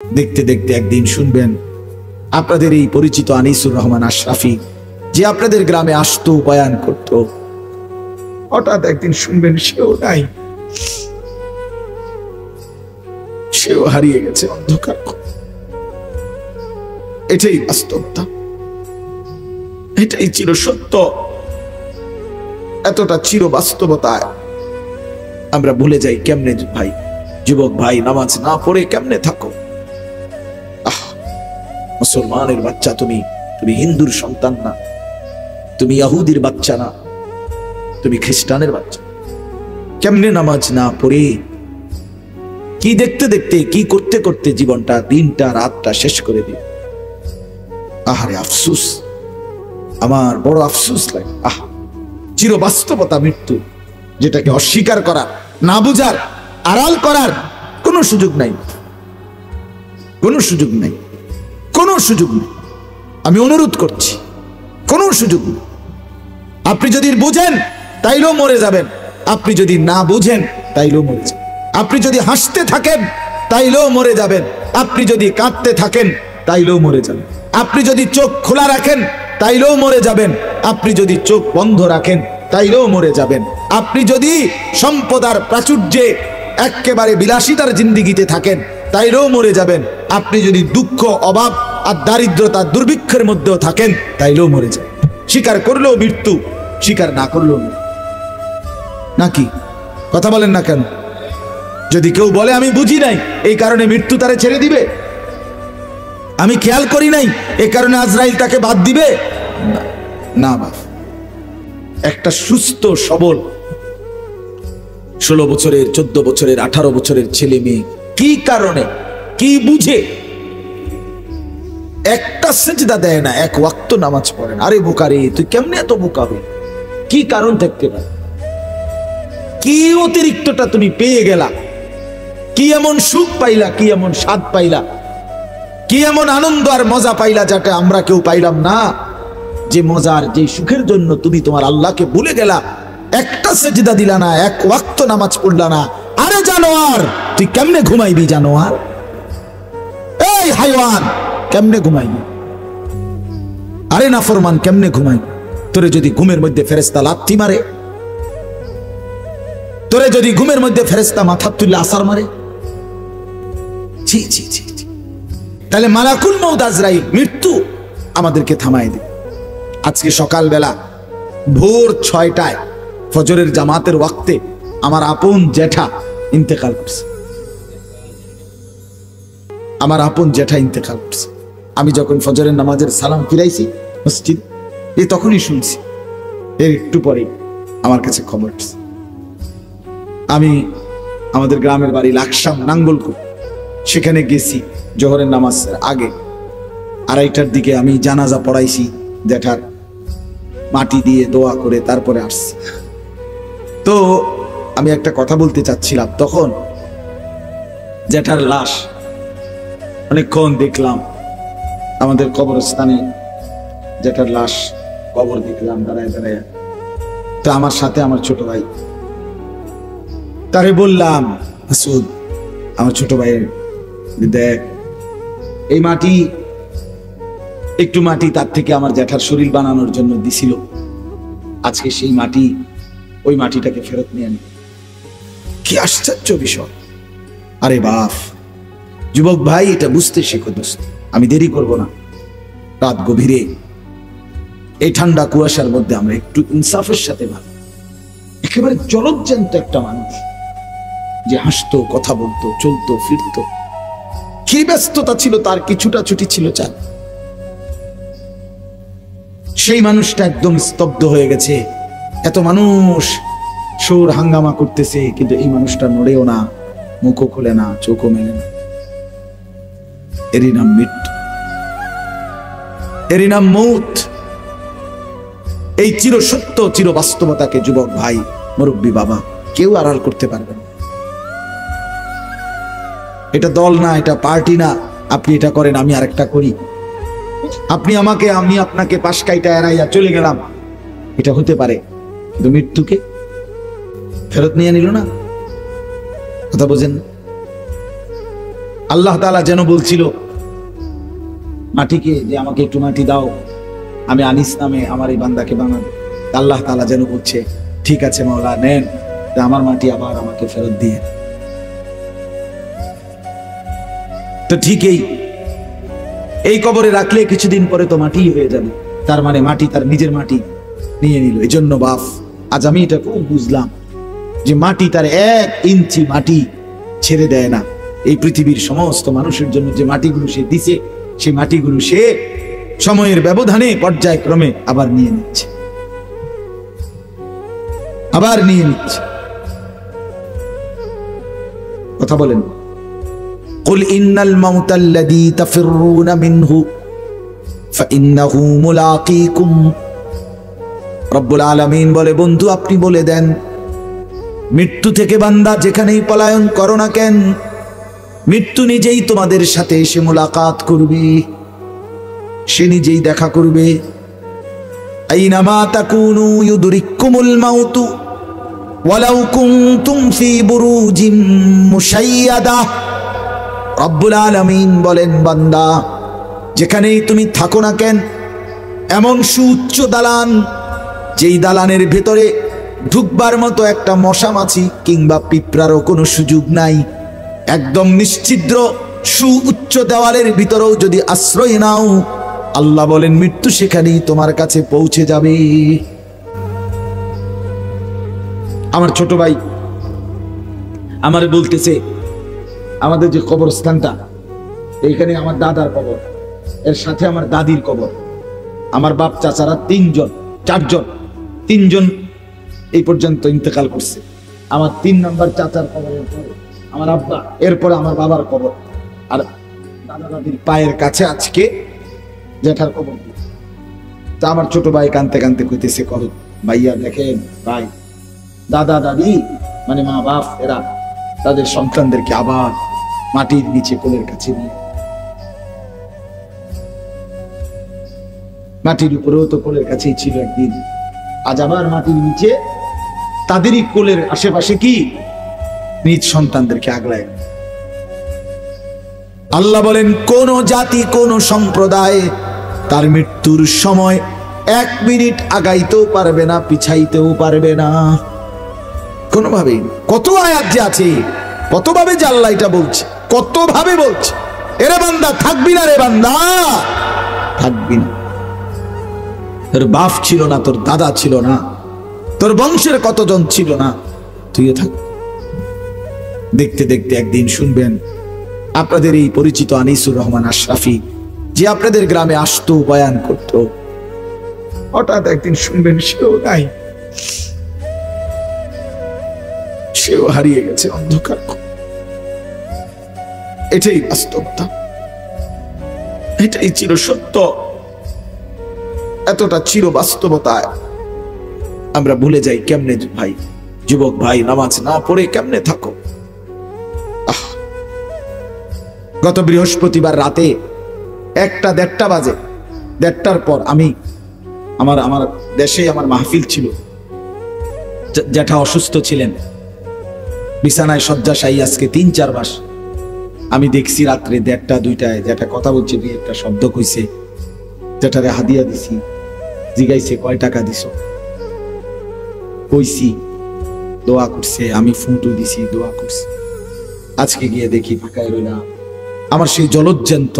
দেখতে দেখতে একদিন শুনবেন আপনাদের এই পরিচিত আনিসুর রহমান আশরাফি, যে আপনাদের গ্রামে আসতো, বয়ান করত, হঠাৎ একদিন শুনবেন সেও নাই, সেও হারিয়ে গেছে অন্ধকার। এটাই বাস্তবতা, এটাই চির সত্য। এতটা চির বাস্তবতায় আমরা ভুলে যাই কেমনে ভাই, যুবক ভাই, নামাজ না পড়ে কেমনে থাকো? মুসলমানের বাচ্চা তুমি, তুমি হিন্দুর সন্তান না, তুমি ইহুদির বাচ্চা না, তুমি খ্রিস্টানের বাচ্চা। কেমনে নামাজ না পড়ে, কি দেখতে দেখতে, কি করতে করতে জীবনটা, দিনটা, রাতটা শেষ করে দিই। আহারে আফসুস, আমার বড় আফসুস লাগে। চির বাস্তবতা মৃত্যু, যেটাকে অস্বীকার করার, না বুঝার, আড়াল করার কোনো সুযোগ নাই, কোনো সুযোগ নাই, কোনো সুযোগ নেই। আমি অনুরোধ করছি, কোনো সুযোগ নেই। আপনি যদি বুঝেন তাইলেও মরে যাবেন, আপনি যদি না বুঝেন তাইলেও মরে যাবেন। আপনি যদি হাসতে থাকেন তাইলেও মরে যাবেন, আপনি যদি কাঁদতে থাকেন তাইলেও মরে যাবেন। আপনি যদি চোখ খোলা রাখেন তাইলেও মরে যাবেন, আপনি যদি চোখ বন্ধ রাখেন তাইলেও মরে যাবেন। আপনি যদি সম্পদ আর প্রাচুর্যে একেবারে বিলাসিতার জিন্দিগিতে থাকেন তাইলেও মরে যাবেন। আপনি যদি দুঃখ, অভাব আর দারিদ্রতা, দুর্ভিক্ষের মধ্যেও থাকেন তাইলেও মরে যাবেন। স্বীকার করলেও মৃত্যু, স্বীকার না করলেও নাকি? কথা বলেন না কেন? যদি কেউ বলে আমি বুঝি নাই, এই কারণে মৃত্যু তারে ছেড়ে দিবে, আমি খেয়াল করি নাই, এই কারণে আজরাইল তাকে বাদ দিবে না। বাপ, একটা সুস্থ সবল 16 বছরের, 14 বছরের, 18 বছরের ছেলে মেয়ে কি কারণে, কি বুঝে একটা সেজদা দেয় না, এক ওয়াক্ত নামাজ পড়ে না? আরে বোকারে, তুই কেমনে এত বোকা হবি? কি কারণ থাকতে পারে? কি অতিরিক্তটা তুমি পেয়ে গেলা? কি এমন সুখ পাইলা, কি এমন স্বাদ পাইলা, কি এমন আনন্দ আর মজা পাইলা যেটা আমরা কেউ পাইলাম না? যে মজার, যে সুখের জন্য তুমি তোমার আল্লাহকে ভুলে গেলা, একটা সেজদা দিলা না, এক ওয়াক্ত নামাজ পড়লা না। আরে জানোয়ার, তুই কেমনে ঘুমাইবি? জানোয়ার, এই হাইওয়ান, কেমনে ঘুমাইবি? আরে নাফরমান, কেমনে ঘুমাইবি? তোরে যদি ঘুমের মধ্যে ফেরেশতা লাথি মারে, তোরে যদি ঘুমের মধ্যে ফেরেশতা মাথা তুলে আসার মারে, ছি ছি ছি, তাহলে মালাকুল মউত আজরাইল, মৃত্যু আমাদেরকে থামায় দিবে। আজকে সকালবেলা ভোর 6টায় ফজরের জামাতের ওয়াক্তে আমার আপন জ্যাঠা ইন্তেকাল করছে, আমার আপন জ্যাঠা ইন্তেকাল করছে। আমি যখন ফজরের নামাজের সালাম ফিরাইছি মসজিদ, এই তখনই শুনছি, এর একটু পরে আমার কাছে খবর আসছে। আমি আমাদের গ্রামের বাড়ি লাকসাম নাঙ্গলকোট, সেখানে গেছি জোহরের নামাজের আগে 2:30টার দিকে। আমি জানাজা পড়াইছি জ্যাঠার, মাটি দিয়ে দোয়া করে তারপরে আসছি। তো আমি একটা কথা বলতে চাচ্ছিলাম, তখন জ্যাঠার লাশ অনেকক্ষণ দেখলাম আমাদের কবরস্থানে, জ্যাঠার লাশ কবর দেখলাম দাঁড়ায় দাঁড়ায়। তো আমার সাথে আমার ছোট ভাই, তারে বললাম, মাসুদ, আমার ছোট ভাইয়ের, দেখ এই মাটি, একটু মাটি তার থেকে আমার জ্যাঠার শরীর বানানোর জন্য দিছিল, আজকে সেই মাটি, ওই মাটিটাকে ফেরত নিয়ে আনি। কি আশ্চর্য বিষয়! আরে বাপ, যুবক ভাই, এটা বুঝতে শেখো দোস্ত। আমি দেরি করব না, রাত গভীরে এই ঠান্ডা কুয়াশার মধ্যে আমরা একটু ইনসাফের সাথে ভাবি। একেবারে জলজ্যান্ত একটা মানুষ, যে হাসতো, কথা বলতো, চলতো, ফিরতো, কি ব্যস্ততা ছিল তার, কিছুটা ছুটি ছিল চার। সেই মানুষটা একদম স্তব্ধ হয়ে গেছে। এত মানুষ শোর হাঙ্গামা করতেছে, কিন্তু এই মানুষটা নড়েও না, মুখও খুলে না, চোখও মেলে না। এরই নাম মৃত্যু, এরই নাম মৌত। এই চির সত্য, চির বাস্তবতাকে যুবক ভাই, মুরব্বী বাবা, কেউ আড়াল করতে পারবে না। এটা দল না, এটা পার্টি না, আপনি এটা করেন, আমি আরেকটা করি, আপনি আমাকে, আমি আপনাকে পাশ কাইটা এড়াইয়া চলে গেলাম, এটা হতে পারে, কিন্তু মৃত্যুকে ফেরত নিয়ে নিল না। কথা বোঝেন? আল্লাহ তাআলা যেন বলছিল মাটিকে যে আমাকে একটু মাটি দাও, আমি আনিস নামে আমার এই বান্দাকে বানাবো। আল্লাহ তাআলা যেন বলছে ঠিক আছে মাওলা নেন, আমার মাটি আবার আমাকে ফেরত দিয়ে। তো ঠিক এই কবরে রাখলে কিছুদিন পরে তো মাটি হয়ে যাবে, তার মানে মাটি তার নিজের মাটি নিয়ে নিল। এই জন্য বাপ আজ আমি এটা খুব বুঝলাম যে মাটি তার 1 ইঞ্চি মাটি ছেড়ে দেয় না। এই পৃথিবীর সমস্ত মানুষের জন্য যে মাটিগুলো সে দিছে, সেই মাটিগুলো সে সময়ের ব্যবধানে পর্যায়ক্রমে আবার নিয়ে নিচ্ছে। কথা বলেন। قل إن الموت الذي تفرون منه فإنه ملاقيكم। রব্বুল আলামিন বলে বন্ধু আপনি বলে দেন মৃত্যু থেকে বান্দা যেখানেই পলায়ন করো না কেন, মৃত্যু নিজেই তোমাদের সাথে এসে মোলাকাত করবে, সে নিজেই দেখা করবে। আইনামা তাকুনু ইউদরিকুমুল মাউতু ওয়ালাউ কুনতুম ফি বুরুজিম মুশাইয়াদা। রব্বুল আলামিন বলেন বান্দা যেখানেই তুমি থাকো না কেন, এমন সুউচ্চ দালান যেই দালানের ভেতরে ঢুকবার মতো একটা মশা মাছি কিংবা পিঁপড়ারও কোনো সুযোগ নাই, একদম নিশ্ছিদ্র সুউচ্চ দেওয়ালের ভিতরেও যদি আশ্রয় নাও, আল্লাহ বলেন মৃত্যু সেখানেই তোমার কাছে পৌঁছে যাবে। আমার ছোট ভাই আমার বলতেছে আমাদের যে কবরস্থানটা এইখানে আমার দাদার কবর, এর সাথে আমার দাদির কবর, আমার বাপ চাচারা 3জন এই পর্যন্ত ইন্তেকাল করছে। আমার 3 নম্বর চাচার কবরের পরে আমার আব্বা, এরপরে আমার বাবার কবর, আর দাদা দাদির পায়ের কাছে আজকে জেঠার কবর। তা আমার ছোট ভাই কানতে কানতে কইতেছে কহ ভাইয়া দেখেন ভাই, দাদা দাদি মানে মা বাপ এরা তাদের সন্তানদেরকে আবার মাটির নিচে কোলের কাছে নিয়ে, মাটির উপরেও তো কোলের কাছেই ছিল একদিন, আজ আবার মাটির নিচে তাদেরই কোলের আশেপাশে কি নিজ সন্তানদেরকে আগলায়। আল্লাহ বলেন কোন জাতি কোন সম্প্রদায় তার মৃত্যুর সময় 1 মিনিট আগাইতেও পারবে না, পিছাইতেও পারবে না কোনোভাবে। কত আয়াত যে আছে, কতভাবে যে আল্লাহ এটা বলছে, কতভাবে বলছে এরে বান্দা থাকবি না, রে বান্দা থাকবি না। তোর বাপ ছিল না, তোর দাদা ছিল না, তোর বংশের কতজন ছিল না, তুইও থাক। দেখতে দেখতে একদিন শুনবেন আপনাদের এই পরিচিত আনিসুর রহমান আশরাফি যে আপনাদের গ্রামে আসতো বয়ান করত, হঠাৎ একদিন শুনবেন সেও নাই, সেও হারিয়ে গেছে অন্ধকার। এটাই বাস্তবতা, এটাই চির সত্য। এতটা চির বাস্তবতায় আমরা ভুলে যাই কেমনে ভাই, যুবক ভাই নামাজ না পড়ে কেমনে থাকো। গত বৃহস্পতিবার রাতে 1টা-1:30 বাজে, 1:30টার পর আমি আমার দেশে আমার মাহফিল ছিল, জ্যাঠা অসুস্থ ছিলেন, বিছানায় শয্যাশায়ী আজকে 3-4 মাস। আমি দেখছি রাত্রে 1:30-2টায় জ্যাঠা কথা বলছে, একটা শব্দ কইছে, জ্যাঠারে হাদিয়া দিছি, জিগাইছে কয় টাকা দিছ, কইছি, দোয়া করছে, আমি ফুটু দিছি, দোয়া করছি। আজকে গিয়ে দেখি ফাঁকায় রইলাম। আমার সেই জলজ্জান্ত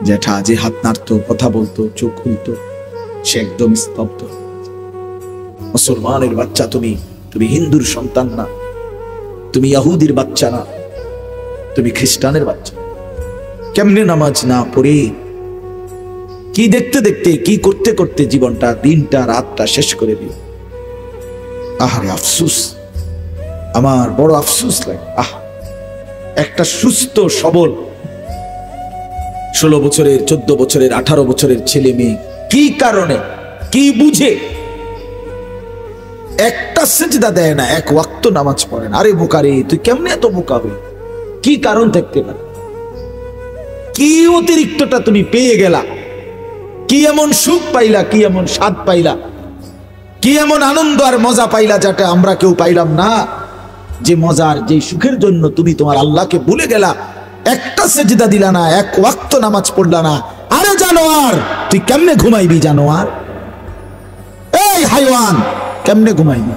জ্যাঠা যে হাত নাড়তো, কথা বলতো, চোখ খুলতো, সে একদম স্তব্ধ। মুসলমানের বাচ্চা তুমি, তুমি হিন্দুর সন্তান না, তুমি ইহুদির বাচ্চা না, তুমি খ্রিস্টানের বাচ্চা। কেমনে নামাজ না পড়ে, কি দেখতে দেখতে, কি করতে করতে জীবনটা, দিনটা, রাতটা শেষ করে দিল। আহারে আফসুস, আমার বড় আফসুস লাগে। একটা সুস্থ সবল 16 বছরের, 14 বছরের, 18 বছরের ছেলে মেয়ে কি কারণে, কি বুঝে একটা সিজদা দেয় না, 1 ওয়াক্ত নামাজ পড়ে না। আরে বোকারে, তুই কেমনে এত বোকা হই? কি কারণ থাকতে পারে? কি অতিরিক্তটা তুমি পেয়ে গেলা? কি এমন সুখ পাইলা, কি এমন স্বাদ পাইলা, কি এমন আনন্দ আর মজা পাইলা যেটা আমরা কেউ পাইলাম না? যে মজার, যে সুখের জন্য তুমি তোমার আল্লাহকে ভুলে গেলা, একটা সেজদা দিলা না, এক ওয়াক্ত নামাজ পড়লা না। আরে জানোয়ার, তুই কেমনে ঘুমাইবি? জানোয়ার, এই হাইওয়ান, কেমনে ঘুমাইবি?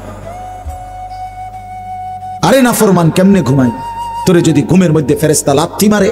আরে নাফরমান, কেমনে ঘুমাইবি? তোরে যদি ঘুমের মধ্যে ফেরেশতা লাথি মারে,